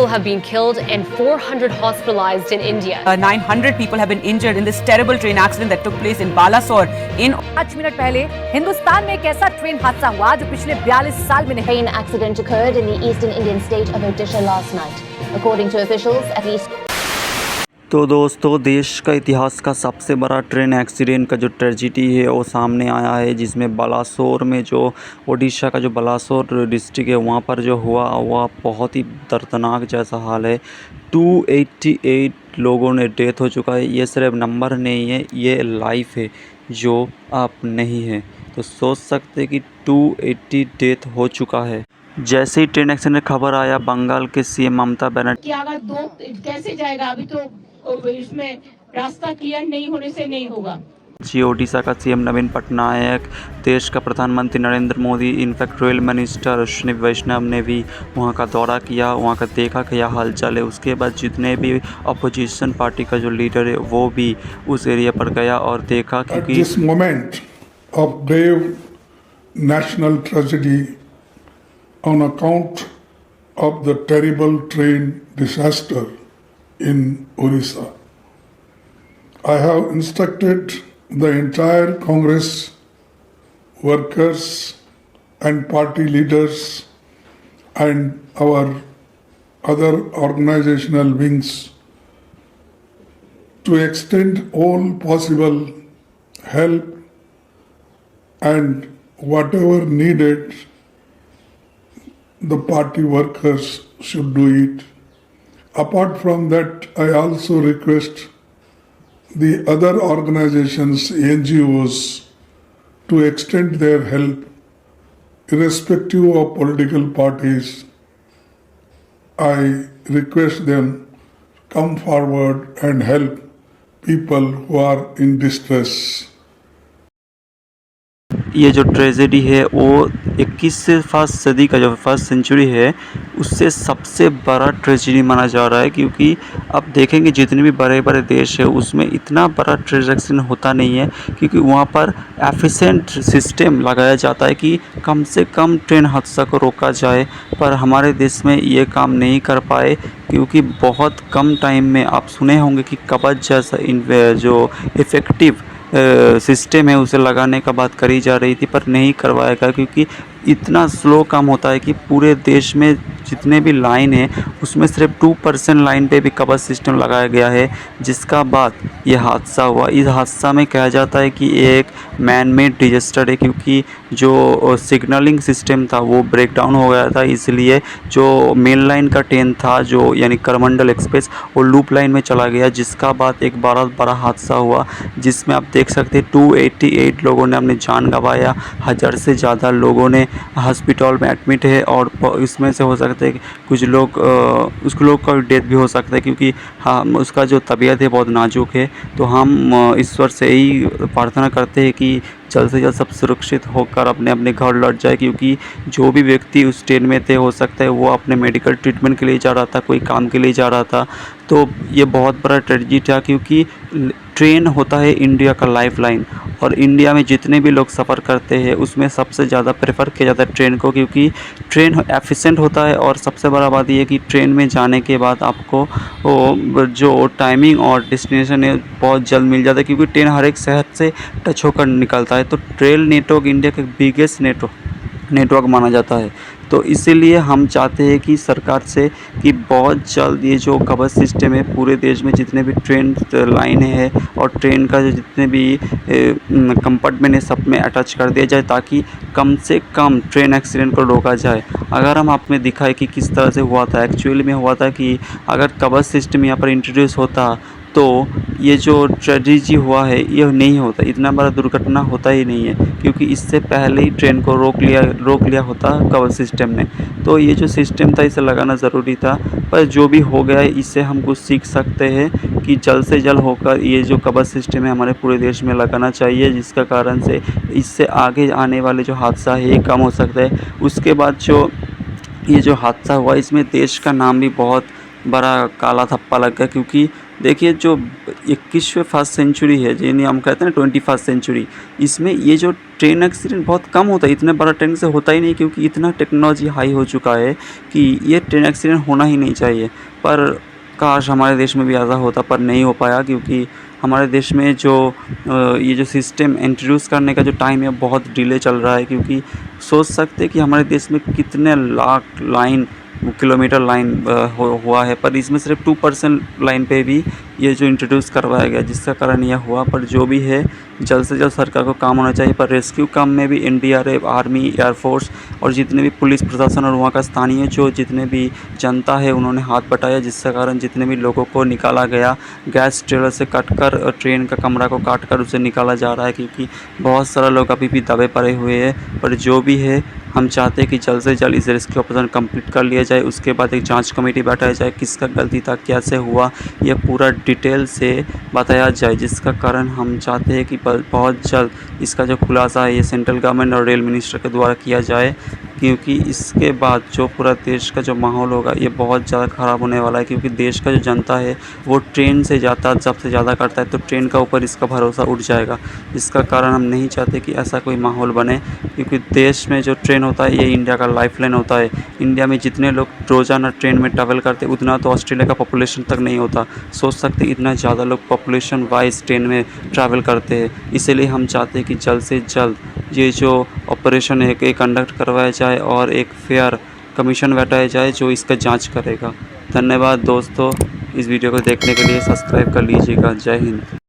people have been killed and 400 hospitalized in India. 900 people have been injured in this terrible train accident that took place in Balasore. In 5 minute पहले हिंदुस्तान में एक ऐसा train हादसा हुआ जो पिछले 42 साल में नहीं। Train accident occurred in the eastern Indian state of Odisha last night. According to officials, at least तो दोस्तों, देश का इतिहास का सबसे बड़ा ट्रेन एक्सीडेंट का जो ट्रेजिडी है वो सामने आया है, जिसमें बालासोर में जो ओडिशा का जो बालासोर डिस्ट्रिक्ट है वहाँ पर जो हुआ बहुत ही दर्दनाक जैसा हाल है। 288 लोगों ने डेथ हो चुका है। ये सिर्फ नंबर नहीं है, ये लाइफ है जो आप नहीं है। तो सोच सकते हैं कि 280 डेथ हो चुका है। जैसे ही ट्रेन एक्सीडेंट खबर आया, बंगाल के सीएम ममता बनर्जी कि अगर दो कैसे जाएगा, अभी तो इसमें रास्ता क्लियर नहीं होने से नहीं होगा। ओडिशा का सीएम नवीन पटनायक, देश का प्रधानमंत्री Narendra Modi, in fact royal minister Ashwini Vaishnaw ने भी वहां का दौरा किया, वहां का देखा क्या हालचाल है। उसके बाद जितने भी अपोजिशन पार्टी का जो लीडर है वो भी उस एरिया पर गया और देखा, क्योंकि this moment of grave national tragedy on account of the terrible train disaster in Orissa. I have instructed the entire Congress workers and party leaders and our other organizational wings to extend all possible help and whatever needed, the party workers should do it. Apart from that, I also request the other organizations, NGOs, to extend their help, irrespective of political parties. I request them come forward and help people who are in distress. ये जो tragedy है वो 21वीं सदी का जो first century है उससे सबसे बड़ा ट्रेजेडी माना जा रहा है, क्योंकि अब देखेंगे जितने भी बड़े बड़े देश है उसमें इतना बड़ा ट्रेजेक्शन होता नहीं है, क्योंकि वहाँ पर एफिशिएंट सिस्टम लगाया जाता है कि कम से कम ट्रेन हादसा को रोका जाए। पर हमारे देश में ये काम नहीं कर पाए, क्योंकि बहुत कम टाइम में आप सुने होंगे कि कवच जैसा जो इफ़ेक्टिव सिस्टम है उसे लगाने का बात करी जा रही थी, पर नहीं करवाएगा, क्योंकि इतना स्लो काम होता है कि पूरे देश में जितने भी लाइन है उसमें सिर्फ 2% लाइन पे भी कवच सिस्टम लगाया गया है, जिसका बाद ये हादसा हुआ। इस हादसा में कहा जाता है कि एक मैन मेड डिजास्टर है, क्योंकि जो सिग्नलिंग सिस्टम था वो ब्रेक डाउन हो गया था, इसलिए जो मेन लाइन का ट्रेन था जो यानी करमंडल एक्सप्रेस वो लूप लाइन में चला गया, जिसका बाद एक बड़ा हादसा हुआ, जिसमें आप देख सकते हैं 288 लोगों ने अपनी जान गंवाया, 1000 से ज़्यादा लोगों ने हॉस्पिटल में एडमिट है, और इसमें से हो सकता है कि कुछ लोग का डेथ भी हो सकता है, क्योंकि हाँ उसका जो तबीयत है बहुत नाजुक है। तो हम ईश्वर से यही प्रार्थना करते हैं कि जल्द से जल्द सब सुरक्षित होकर अपने अपने घर लौट जाए, क्योंकि जो भी व्यक्ति उस ट्रेन में थे हो सकता है वो अपने मेडिकल ट्रीटमेंट के लिए जा रहा था, कोई काम के लिए जा रहा था। तो ये बहुत बड़ा ट्रेजेडी था, क्योंकि ट्रेन होता है इंडिया का लाइफलाइन, और इंडिया में जितने भी लोग सफ़र करते हैं उसमें सबसे ज़्यादा प्रेफर किया जाता है ट्रेन को, क्योंकि ट्रेन एफिशिएंट होता है। और सबसे बड़ा बात ये है कि ट्रेन में जाने के बाद आपको जो टाइमिंग और डेस्टिनेशन है बहुत जल्द मिल जाता है, क्योंकि ट्रेन हर एक शहर से टच होकर निकलता है। तो रेल नेटवर्क इंडिया का बिगेस्ट नेटवर्क माना जाता है। तो इसीलिए हम चाहते हैं कि सरकार से कि बहुत जल्द ये जो कवच सिस्टम है पूरे देश में जितने भी ट्रेन लाइन है और ट्रेन का जो जितने भी कंपार्टमेंट है सब में अटैच कर दिया जाए, ताकि कम से कम ट्रेन एक्सीडेंट को रोका जाए। अगर हम आपने दिखाए कि किस तरह से हुआ था, एक्चुअली में हुआ था कि अगर कवच सिस्टम यहाँ पर इंट्रोड्यूस होता तो ये जो ट्रेजेडी हुआ है ये नहीं होता, इतना बड़ा दुर्घटना होता ही नहीं है, क्योंकि इससे पहले ही ट्रेन को रोक लिया होता कवच सिस्टम ने। तो ये जो सिस्टम था इसे लगाना ज़रूरी था, पर जो भी हो गया है इससे हम कुछ सीख सकते हैं कि जल्द से जल्द होकर ये जो कवच सिस्टम है हमारे पूरे देश में लगाना चाहिए, जिसका कारण से इससे आगे आने वाले जो हादसा है ये कम हो सकता है। उसके बाद जो ये जो हादसा हुआ इसमें देश का नाम भी बहुत बड़ा काला थप्पा लग गया। क्योंकि देखिए जो 21वीं फर्स्ट सेंचुरी है, जिन्हें हम कहते हैं ना 21st सेंचुरी, इसमें ये जो ट्रेन एक्सीडेंट बहुत कम होता है, इतने बड़ा ट्रेन से होता ही नहीं, क्योंकि इतना टेक्नोलॉजी हाई हो चुका है कि ये ट्रेन एक्सीडेंट होना ही नहीं चाहिए। पर काश हमारे देश में भी ऐसा होता, पर नहीं हो पाया, क्योंकि हमारे देश में जो ये जो सिस्टम इंट्रोड्यूस करने का जो टाइम है बहुत डिले चल रहा है। क्योंकि सोच सकते हैं कि हमारे देश में कितने लाख लाइन किलोमीटर लाइन हुआ है, पर इसमें सिर्फ 2% लाइन पे भी ये जो इंट्रोड्यूस करवाया गया, जिसका कारण यह हुआ। पर जो भी है, जल्द से जल्द सरकार को काम होना चाहिए। पर रेस्क्यू काम में भी NDRF, आर्मी, एयरफोर्स और जितने भी पुलिस प्रशासन और वहाँ का स्थानीय जो जितने भी जनता है, उन्होंने हाथ बटाया, जिसका कारण जितने भी लोगों को निकाला गया, गैस ट्रेलर से कटकर ट्रेन का कमरा को काटकर उसे निकाला जा रहा है। क्योंकि बहुत सारे लोग अभी भी दबे पड़े हुए हैं। पर जो भी है, हम चाहते हैं कि जल्द से जल्द इस रेस्क्यू ऑपरेशन कंप्लीट कर लिया जाए। उसके बाद एक जांच कमेटी बैठाया जाए, किसका गलती था, कैसे हुआ, यह पूरा डिटेल से बताया जाए। जिसका कारण हम चाहते हैं कि बहुत जल्द इसका जो खुलासा है, ये सेंट्रल गवर्नमेंट और रेल मिनिस्टर के द्वारा किया जाए। क्योंकि इसके बाद जो पूरा देश का जो माहौल होगा, ये बहुत ज़्यादा ख़राब होने वाला है। क्योंकि देश का जो जनता है वो ट्रेन से यातायात सबसे ज़्यादा करता है, तो ट्रेन का ऊपर इसका भरोसा उठ जाएगा। इसका कारण हम नहीं चाहते कि ऐसा कोई माहौल बने। क्योंकि देश में जो ट्रेन होता है, ये इंडिया का लाइफलाइन होता है। इंडिया में जितने लोग रोज़ाना ट्रेन में ट्रैवल करते, उतना तो ऑस्ट्रेलिया का पॉपुलेशन तक नहीं होता। सोच सकते इतना ज़्यादा लोग पॉपुलेशन वाइज ट्रेन में ट्रैवल करते हैं। इसीलिए हम चाहते हैं कि जल्द से जल्द ये जो ऑपरेशन है, ये कंडक्ट करवाया जाए और एक फेयर कमीशन बैठाया जाए जो इसका जांच करेगा। धन्यवाद दोस्तों, इस वीडियो को देखने के लिए सब्सक्राइब कर लीजिएगा। जय हिंद।